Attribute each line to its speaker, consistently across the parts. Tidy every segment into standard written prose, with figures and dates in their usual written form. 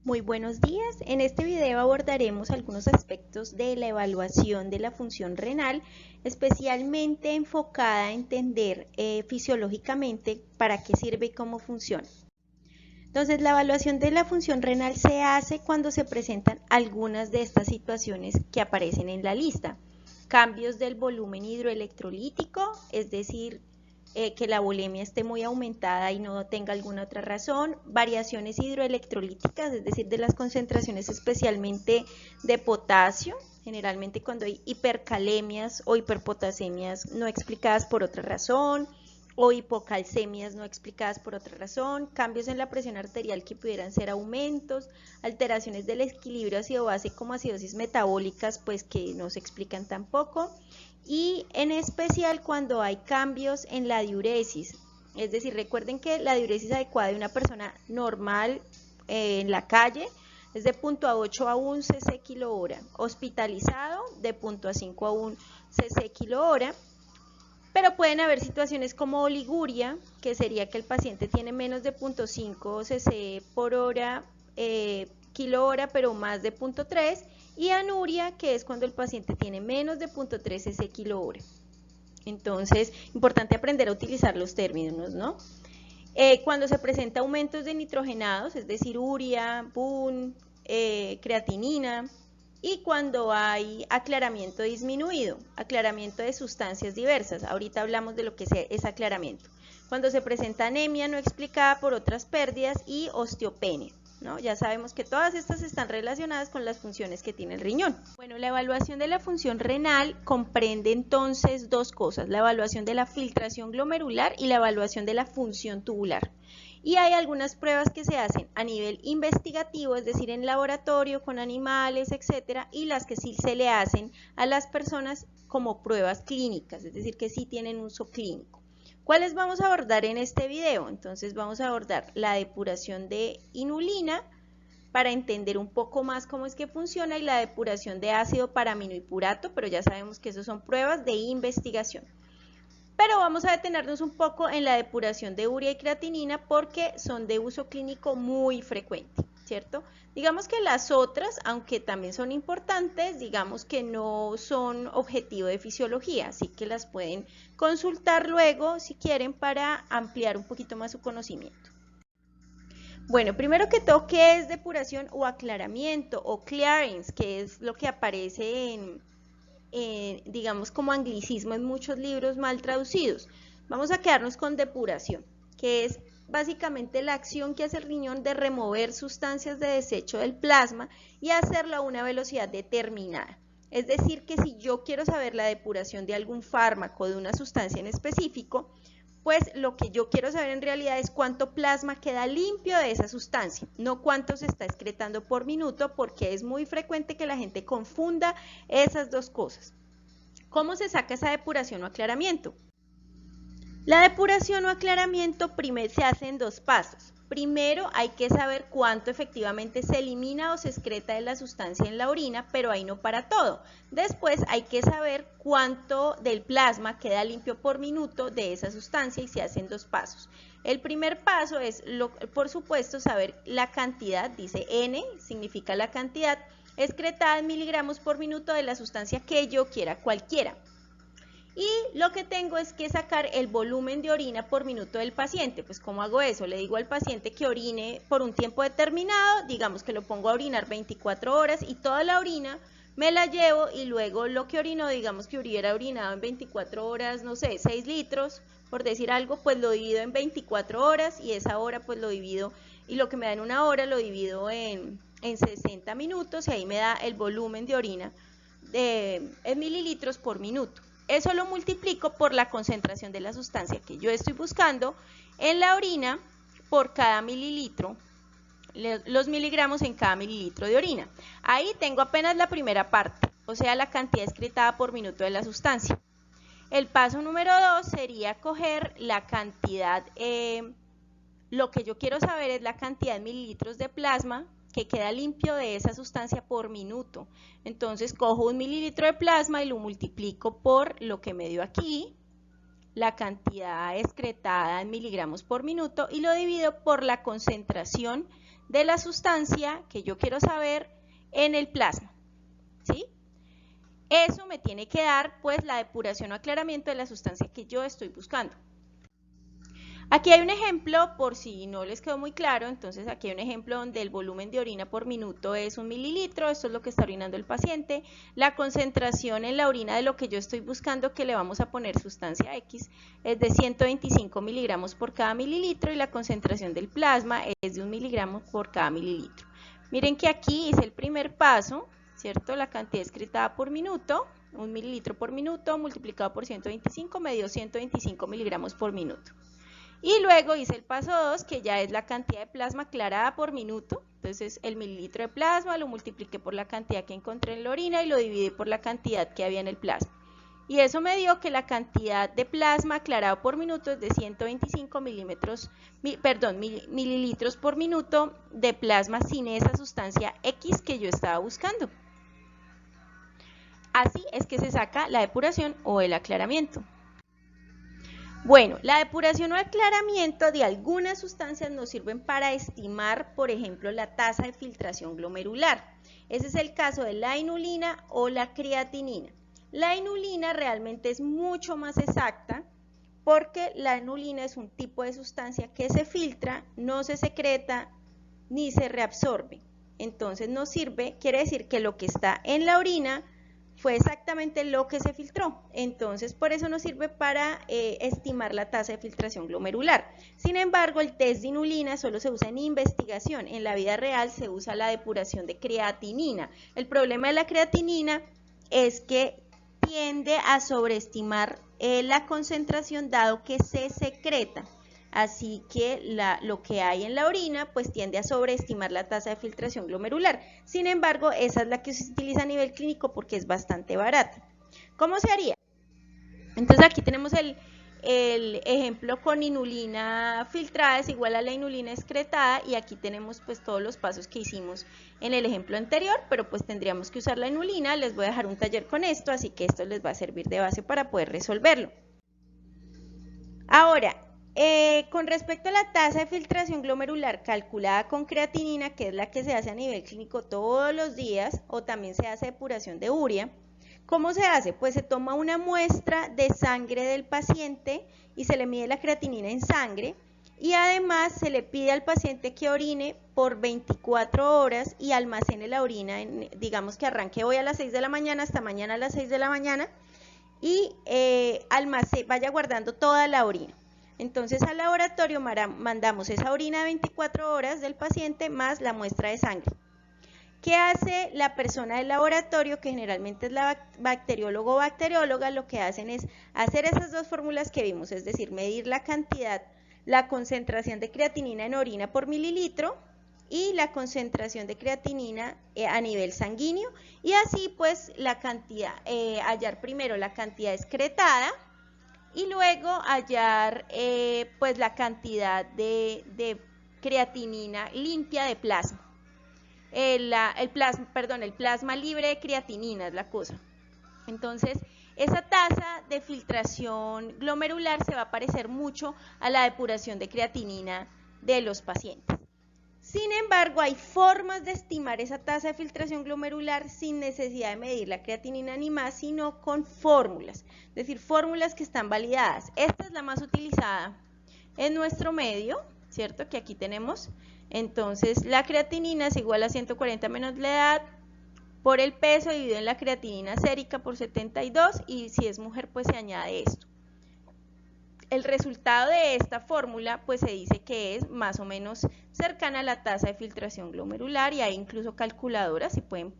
Speaker 1: Muy buenos días. En este video abordaremos algunos aspectos de la evaluación de la función renal, especialmente enfocada a entender fisiológicamente para qué sirve y cómo funciona. Entonces, la evaluación de la función renal se hace cuando se presentan algunas de estas situaciones que aparecen en la lista. Cambios del volumen hidroelectrolítico, es decir, que la bulimia esté muy aumentada y no tenga alguna otra razón, variaciones hidroelectrolíticas, es decir, de las concentraciones especialmente de potasio, generalmente cuando hay hipercalemias o hiperpotasemias no explicadas por otra razón, o hipocalcemias no explicadas por otra razón, cambios en la presión arterial que pudieran ser aumentos, alteraciones del equilibrio ácido-base como acidosis metabólicas, pues que no se explican tampoco, y en especial cuando hay cambios en la diuresis. Es decir, recuerden que la diuresis adecuada de una persona normal en la calle es de 0.8 a 1 cc kilo hora, hospitalizado de 0.5 a 1 cc kilo hora. Pero pueden haber situaciones como oliguria, que sería que el paciente tiene menos de 0.5 cc por hora, kilo hora, pero más de 0.3, y anuria, que es cuando el paciente tiene menos de 0.3 cc kilo hora. Entonces, importante aprender a utilizar los términos, ¿no? Cuando se presenta aumentos de nitrogenados, es decir, urea, BUN, creatinina, y cuando hay aclaramiento disminuido, aclaramiento de sustancias diversas. Ahorita hablamos de lo que es aclaramiento. Cuando se presenta anemia no explicada por otras pérdidas y osteopenia, ¿no? Ya sabemos que todas estas están relacionadas con las funciones que tiene el riñón. Bueno, la evaluación de la función renal comprende entonces dos cosas: la evaluación de la filtración glomerular y la evaluación de la función tubular. Y hay algunas pruebas que se hacen a nivel investigativo, es decir, en laboratorio, con animales, etcétera, y las que sí se le hacen a las personas como pruebas clínicas, es decir, que sí tienen uso clínico. ¿Cuáles vamos a abordar en este video? Entonces vamos a abordar la depuración de inulina para entender un poco más cómo es que funciona, y la depuración de ácido paraaminohipurato, pero ya sabemos que eso son pruebas de investigación. Pero vamos a detenernos un poco en la depuración de urea y creatinina porque son de uso clínico muy frecuente, ¿cierto? Digamos que las otras, aunque también son importantes, digamos que no son objetivo de fisiología, así que las pueden consultar luego si quieren para ampliar un poquito más su conocimiento. Bueno, primero que todo, ¿qué es depuración o aclaramiento o clearance? Que es lo que aparece digamos, como anglicismo en muchos libros mal traducidos. Vamos a quedarnos con depuración, que es básicamente la acción que hace el riñón de remover sustancias de desecho del plasma y hacerlo a una velocidad determinada. Es decir, que si yo quiero saber la depuración de algún fármaco, de una sustancia en específico, pues lo que yo quiero saber en realidad es cuánto plasma queda limpio de esa sustancia, no cuánto se está excretando por minuto, porque es muy frecuente que la gente confunda esas dos cosas. ¿Cómo se saca esa depuración o aclaramiento? La depuración o aclaramiento primero se hace en dos pasos. Primero hay que saber cuánto efectivamente se elimina o se excreta de la sustancia en la orina, pero ahí no para todo. Después hay que saber cuánto del plasma queda limpio por minuto de esa sustancia, y se hacen dos pasos. El primer paso es, por supuesto, saber la cantidad, dice N, significa la cantidad excretada en miligramos por minuto de la sustancia que yo quiera, cualquiera. Y lo que tengo es que sacar el volumen de orina por minuto del paciente. Pues ¿cómo hago eso? Le digo al paciente que orine por un tiempo determinado, digamos que lo pongo a orinar 24 horas y toda la orina me la llevo, y luego lo que orinó, digamos que hubiera orinado en 24 horas, no sé, 6 litros, por decir algo, pues lo divido en 24 horas y esa hora pues lo divido, y lo que me da en una hora lo divido en 60 minutos y ahí me da el volumen de orina en mililitros por minuto. Eso lo multiplico por la concentración de la sustancia que yo estoy buscando en la orina por cada mililitro, los miligramos en cada mililitro de orina. Ahí tengo apenas la primera parte, o sea, la cantidad excretada por minuto de la sustancia. El paso número 2 sería coger la cantidad, lo que yo quiero saber es la cantidad de mililitros de plasma que queda limpio de esa sustancia por minuto. Entonces cojo 1 mililitro de plasma y lo multiplico por lo que me dio aquí, la cantidad excretada en miligramos por minuto, y lo divido por la concentración de la sustancia que yo quiero saber en el plasma, ¿sí? Eso me tiene que dar pues la depuración o aclaramiento de la sustancia que yo estoy buscando. Aquí hay un ejemplo, por si no les quedó muy claro, entonces aquí hay un ejemplo donde el volumen de orina por minuto es 1 mililitro, esto es lo que está orinando el paciente, la concentración en la orina de lo que yo estoy buscando, que le vamos a poner sustancia X, es de 125 miligramos por cada mililitro y la concentración del plasma es de 1 miligramo por cada mililitro. Miren que aquí hice el primer paso, ¿cierto? La cantidad excretada por minuto, 1 mililitro por minuto multiplicado por 125 me dio 125 miligramos por minuto. Y luego hice el paso 2, que ya es la cantidad de plasma aclarada por minuto. Entonces el mililitro de plasma lo multipliqué por la cantidad que encontré en la orina y lo dividí por la cantidad que había en el plasma. Y eso me dio que la cantidad de plasma aclarado por minuto es de 125 mililitros por minuto de plasma sin esa sustancia X que yo estaba buscando. Así es que se saca la depuración o el aclaramiento. Bueno, la depuración o aclaramiento de algunas sustancias nos sirven para estimar, por ejemplo, la tasa de filtración glomerular. Ese es el caso de la inulina o la creatinina. La inulina realmente es mucho más exacta porque la inulina es un tipo de sustancia que se filtra, no se secreta ni se reabsorbe. Entonces nos sirve, quiere decir que lo que está en la orina fue exactamente lo que se filtró, entonces por eso nos sirve para estimar la tasa de filtración glomerular. Sin embargo, el test de inulina solo se usa en investigación, en la vida real se usa la depuración de creatinina. El problema de la creatinina es que tiende a sobreestimar la concentración dado que se secreta. Así que lo que hay en la orina pues tiende a sobreestimar la tasa de filtración glomerular. Sin embargo, esa es la que se utiliza a nivel clínico porque es bastante barata. ¿Cómo se haría? Entonces aquí tenemos el ejemplo con inulina filtrada es igual a la inulina excretada y aquí tenemos pues todos los pasos que hicimos en el ejemplo anterior, pero pues tendríamos que usar la inulina. Les voy a dejar un taller con esto, así que esto les va a servir de base para poder resolverlo. Ahora, con respecto a la tasa de filtración glomerular calculada con creatinina, que es la que se hace a nivel clínico todos los días, o también se hace depuración de urea, ¿cómo se hace? Pues se toma una muestra de sangre del paciente y se le mide la creatinina en sangre y además se le pide al paciente que orine por 24 horas y almacene la orina, digamos que arranque hoy a las 6 de la mañana hasta mañana a las 6 de la mañana y vaya guardando toda la orina. Entonces al laboratorio mandamos esa orina de 24 horas del paciente más la muestra de sangre. ¿Qué hace la persona del laboratorio, que generalmente es la bacteriólogo o bacterióloga? Lo que hacen es hacer esas dos fórmulas que vimos, es decir, medir la cantidad, la concentración de creatinina en orina por mililitro y la concentración de creatinina a nivel sanguíneo y así pues la cantidad, hallar primero la cantidad excretada y luego hallar pues la cantidad de creatinina limpia de plasma. El plasma libre de creatinina es la cosa. Entonces, esa tasa de filtración glomerular se va a parecer mucho a la depuración de creatinina de los pacientes. Sin embargo, hay formas de estimar esa tasa de filtración glomerular sin necesidad de medir la creatinina ni más, sino con fórmulas, es decir, fórmulas que están validadas. Esta es la más utilizada en nuestro medio, ¿cierto? Que aquí tenemos. Entonces, la creatinina es igual a 140 menos la edad por el peso dividido en la creatinina sérica por 72 y si es mujer pues se añade esto. El resultado de esta fórmula pues se dice que es más o menos cercana a la tasa de filtración glomerular y hay incluso calculadoras, si pueden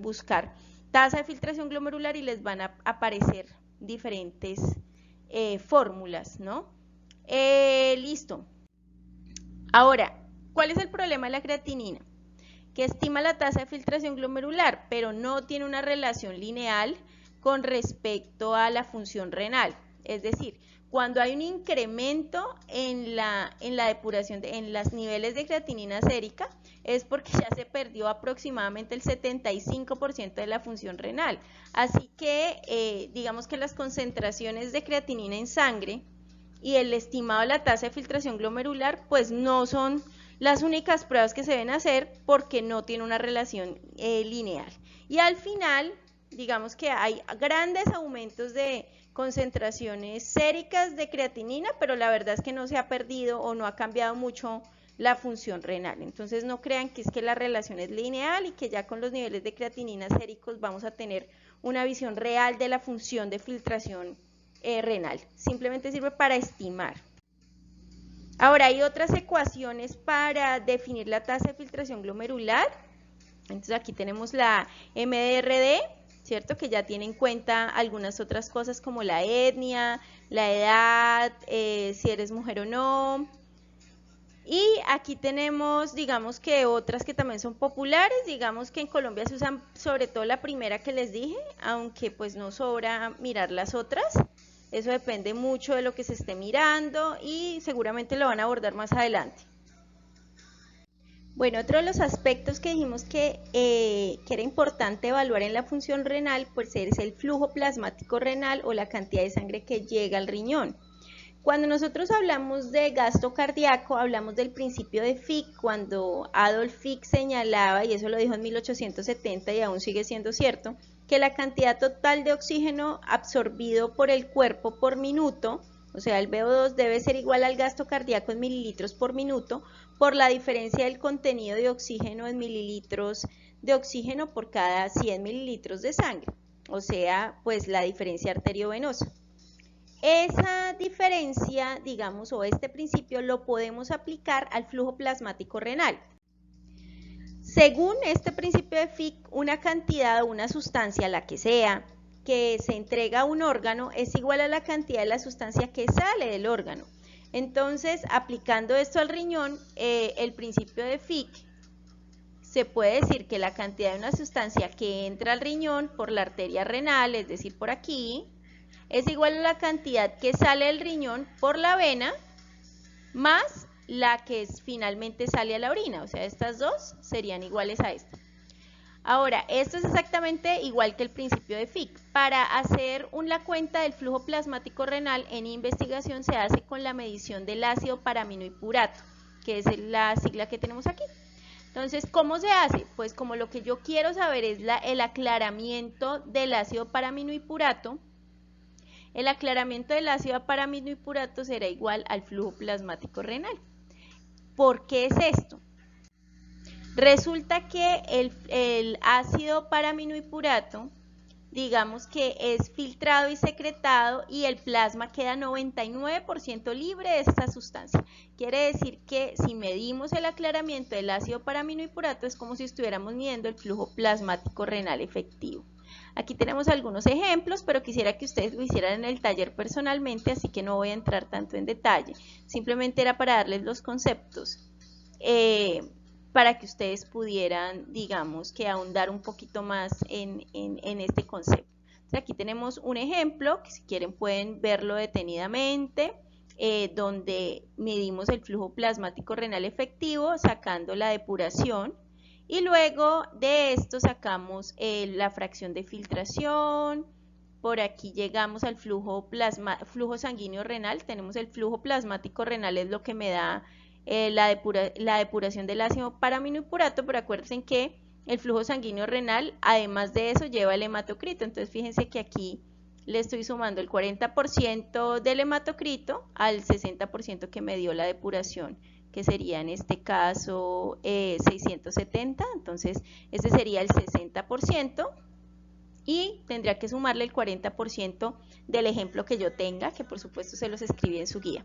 Speaker 1: buscar tasa de filtración glomerular y les van a aparecer diferentes fórmulas, ¿no? Listo. Ahora, ¿cuál es el problema de la creatinina? Que estima la tasa de filtración glomerular, pero no tiene una relación lineal con respecto a la función renal. Es decir, cuando hay un incremento en la depuración, en los niveles de creatinina sérica, es porque ya se perdió aproximadamente el 75% de la función renal. Así que, digamos que las concentraciones de creatinina en sangre y el estimado de la tasa de filtración glomerular, pues no son las únicas pruebas que se deben hacer porque no tiene una relación lineal. Y al final, digamos que hay grandes aumentos de concentraciones séricas de creatinina, pero la verdad es que no se ha perdido o no ha cambiado mucho la función renal. Entonces no crean que es que la relación es lineal y que ya con los niveles de creatinina séricos vamos a tener una visión real de la función de filtración renal. Simplemente sirve para estimar. Ahora hay otras ecuaciones para definir la tasa de filtración glomerular. Entonces aquí tenemos la MDRD, ¿cierto? Que ya tiene en cuenta algunas otras cosas como la etnia, la edad, si eres mujer o no. Y aquí tenemos, digamos que otras que también son populares, digamos que en Colombia se usan sobre todo la primera que les dije, aunque pues no sobra mirar las otras. Eso depende mucho de lo que se esté mirando y seguramente lo van a abordar más adelante. Bueno, otro de los aspectos que dijimos que era importante evaluar en la función renal, pues es el flujo plasmático renal o la cantidad de sangre que llega al riñón. Cuando nosotros hablamos de gasto cardíaco, hablamos del principio de Fick, cuando Adolf Fick señalaba, y eso lo dijo en 1870 y aún sigue siendo cierto, que la cantidad total de oxígeno absorbido por el cuerpo por minuto, o sea, el VO2 debe ser igual al gasto cardíaco en mililitros por minuto, por la diferencia del contenido de oxígeno en mililitros de oxígeno por cada 100 mililitros de sangre, o sea, pues la diferencia arteriovenosa. Esa diferencia, digamos, o este principio lo podemos aplicar al flujo plasmático renal. Según este principio de Fick, una cantidad o una sustancia, la que sea, que se entrega a un órgano es igual a la cantidad de la sustancia que sale del órgano. Entonces, aplicando esto al riñón, el principio de Fick, se puede decir que la cantidad de una sustancia que entra al riñón por la arteria renal, es decir, por aquí, es igual a la cantidad que sale del riñón por la vena más la que finalmente sale a la orina, o sea, estas dos serían iguales a esta. Ahora, esto es exactamente igual que el principio de Fick. Para hacer la cuenta del flujo plasmático renal en investigación se hace con la medición del ácido paraminohippurato, que es la sigla que tenemos aquí. Entonces, ¿cómo se hace? Pues como lo que yo quiero saber es el aclaramiento del ácido paraminohippurato. El aclaramiento del ácido paraminohippurato será igual al flujo plasmático renal. ¿Por qué es esto? Resulta que el ácido paraminohippurato, digamos que es filtrado y secretado y el plasma queda 99% libre de esta sustancia. Quiere decir que si medimos el aclaramiento del ácido paraminohippurato es como si estuviéramos midiendo el flujo plasmático renal efectivo. Aquí tenemos algunos ejemplos, pero quisiera que ustedes lo hicieran en el taller personalmente, así que no voy a entrar tanto en detalle. Simplemente era para darles los conceptos, para que ustedes pudieran, digamos, que ahondar un poquito más en este concepto. Entonces, aquí tenemos un ejemplo, que si quieren pueden verlo detenidamente, donde medimos el flujo plasmático renal efectivo sacando la depuración. Y luego de esto sacamos la fracción de filtración, por aquí llegamos al flujo sanguíneo renal, tenemos el flujo plasmático renal, es lo que me da la depuración del ácido paraminohippurato, pero acuérdense que el flujo sanguíneo renal, además de eso, lleva el hematocrito, entonces fíjense que aquí le estoy sumando el 40% del hematocrito al 60% que me dio la depuración, que sería en este caso 670, entonces este sería el 60% y tendría que sumarle el 40% del ejemplo que yo tenga, que por supuesto se los escribí en su guía.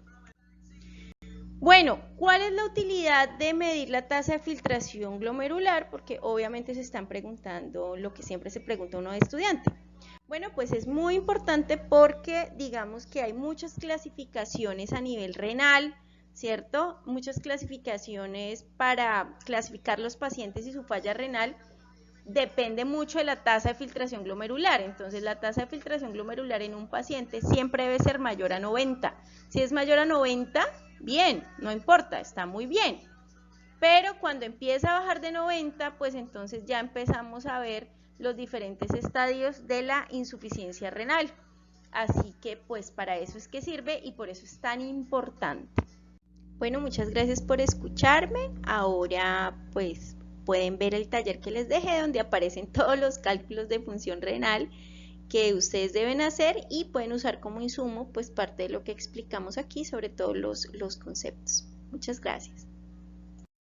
Speaker 1: Bueno, ¿cuál es la utilidad de medir la tasa de filtración glomerular? Porque obviamente se están preguntando lo que siempre se pregunta uno de estudiante. Bueno, pues es muy importante porque digamos que hay muchas clasificaciones a nivel renal, ¿cierto? Muchas clasificaciones para clasificar los pacientes y su falla renal. Depende mucho de la tasa de filtración glomerular, entonces la tasa de filtración glomerular en un paciente siempre debe ser mayor a 90. Si es mayor a 90, bien, no importa, está muy bien. Pero cuando empieza a bajar de 90, pues entonces ya empezamos a ver los diferentes estadios de la insuficiencia renal. Así que pues para eso es que sirve y por eso es tan importante. Bueno, muchas gracias por escucharme. Ahora pues pueden ver el taller que les dejé donde aparecen todos los cálculos de función renal que ustedes deben hacer y pueden usar como insumo pues parte de lo que explicamos aquí, sobre todo los conceptos. Muchas gracias.